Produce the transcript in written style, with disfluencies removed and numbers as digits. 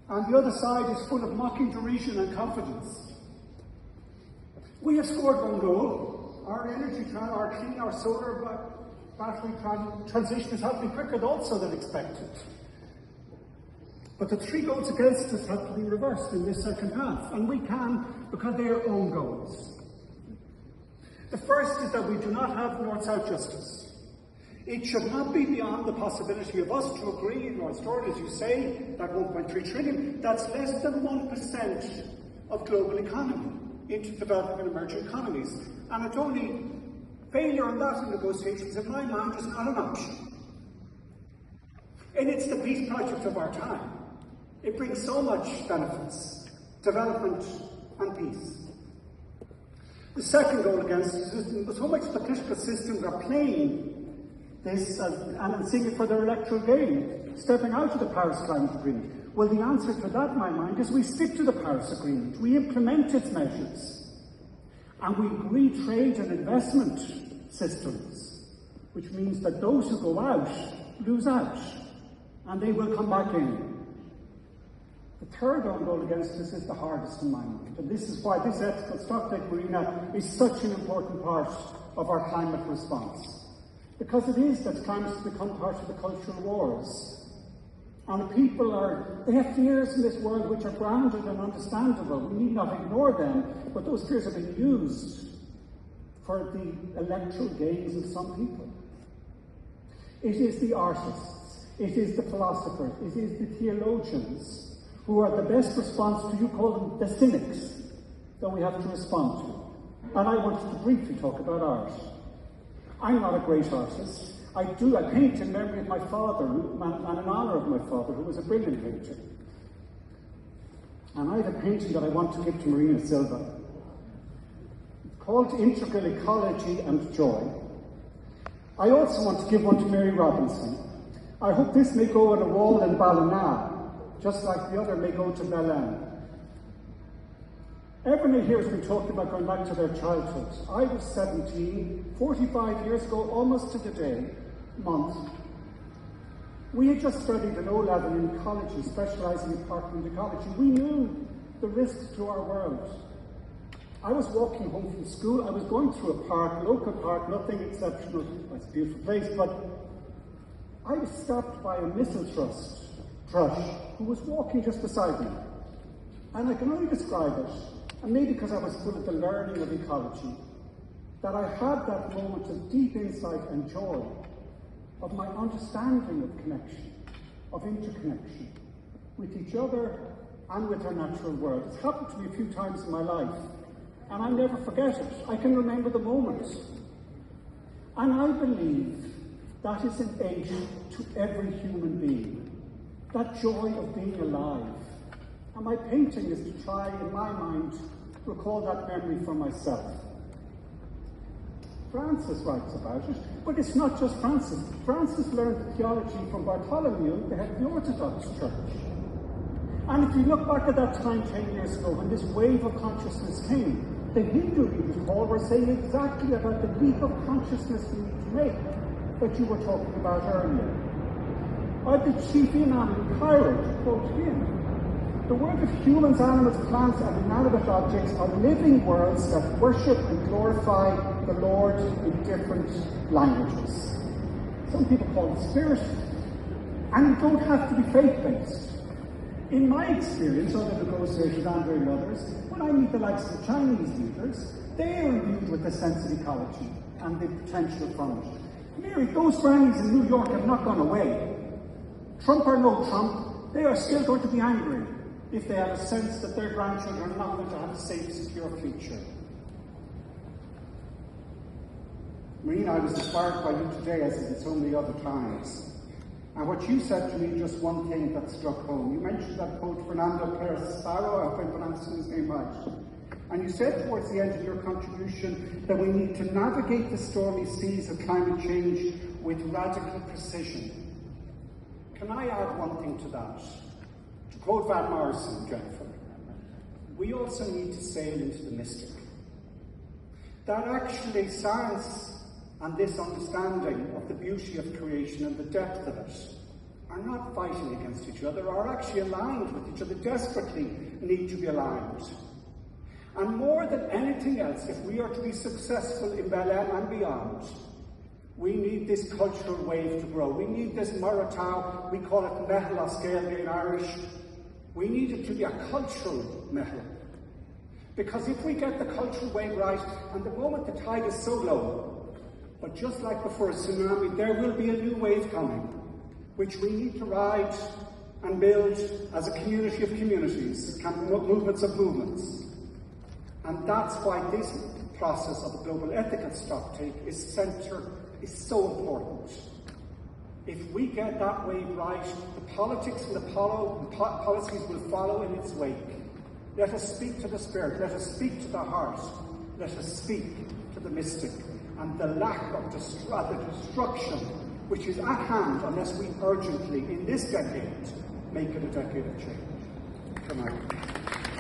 and the other side is full of mocking derision and confidence. We have scored one goal. Our our solar battery transition is happening quicker also than expected. But the 3 goals against us have to be reversed in this second half, and we can because they are own goals. The first is that we do not have north-south justice. It should not be beyond the possibility of us to agree, Lord Stewart, as you say, that 1.3 trillion, that's less than 1% of global economy into developing and emerging economies. And it's only failure on that in negotiations, in my mind, is not an option. And it's the peace project of our time. It brings so much benefits, development and peace. The second goal against the system, so much the political systems are playing this and seeing it for their electoral gain, stepping out of the Paris Climate Agreement. Well, the answer to that, in my mind, is we stick to the Paris Agreement. We implement its measures. And we agree trade and investment systems, which means that those who go out lose out, and they will come back in. The third own goal against us is the hardest in my mind, and this is why this ethical stocktake marina is such an important part of our climate response. Because it is that climate has become part of the cultural wars. And people they have fears in this world which are grounded and understandable. We need not ignore them, but those fears have been used for the electoral gains of some people. It is the artists, it is the philosophers, it is the theologians who are the best response to, you call them the cynics, that we have to respond to. And I wanted to briefly talk about art. I'm not a great artist. I paint in memory of my father and in honour of my father, who was a brilliant painter. And I have a painting that I want to give to Marina Silva. It's called Integral Ecology and Joy. I also want to give one to Mary Robinson. I hope this may go on a wall in Ballina, just like the other may go to Belen. Everyone here has been talking about going back to their childhood. I was 17, 45 years ago, almost to the month. We had just studied an O-level in ecology, specialising in parkland ecology. We knew the risks to our world. I was walking home from school. I was going through a park, local park, nothing exceptional. It's a beautiful place, but I was stopped by a missile thrush who was walking just beside me. And I can only describe it, and maybe because I was full of the learning of ecology, that I had that moment of deep insight and joy of my understanding of connection, of interconnection with each other and with our natural world. It's happened to me a few times in my life, and I never forget it. I can remember the moment. And I believe that is innate to every human being, that joy of being alive. And my painting is to try, in my mind, recall that memory for myself. Francis writes about it, but it's not just Francis. Francis learned theology from Bartholomew, the head of the Orthodox Church. And if you look back at that time 10 years ago, when this wave of consciousness came, the Hindu leaders, Paul, were saying exactly about the leap of consciousness we need to make that you were talking about earlier. Or the chief imam in Cairo, to quote him, the world of humans, animals, plants, and inanimate objects are living worlds that worship and glorify the Lord in different languages. Some people call it spirit, and you don't have to be faith-based. In my experience, other negotiators, Andrew and others, when I meet the likes of the Chinese leaders, they are imbued with a sense of ecology and the potential from it. Mary, those grannies in New York have not gone away. Trump or no Trump, they are still going to be angry if they have a sense that their grandchildren are not going to have a safe, secure future. Marina, I was inspired by you today, as in so many other times. And what you said to me, just one thing that struck home. You mentioned that poet Fernando Pérez Sparrow, I hope I'm pronouncing his name right. And you said towards the end of your contribution that we need to navigate the stormy seas of climate change with radical precision. Can I add one thing to that? To quote Van Morrison, Jennifer, we also need to sail into the mystic. That actually science and this understanding of the beauty of creation and the depth of it are not fighting against each other, are actually aligned with each other, desperately need to be aligned. And more than anything else, if we are to be successful in Belen and beyond, we need this cultural wave to grow. We need this Muratau, we call it Mehla scale in Irish. We need it to be a cultural Mehla. Because if we get the cultural wave right, and the moment the tide is so low, but just like before a tsunami, there will be a new wave coming, which we need to ride and build as a community of communities, movements of movements. And that's why this process of the global ethical stocktake is so important. If we get that wave right, the politics and the policies will follow in its wake. Let us speak to the spirit, let us speak to the heart, let us speak to the mystic, and the lack of the destruction which is at hand unless we urgently, in this decade, make it a decade of change. Good night.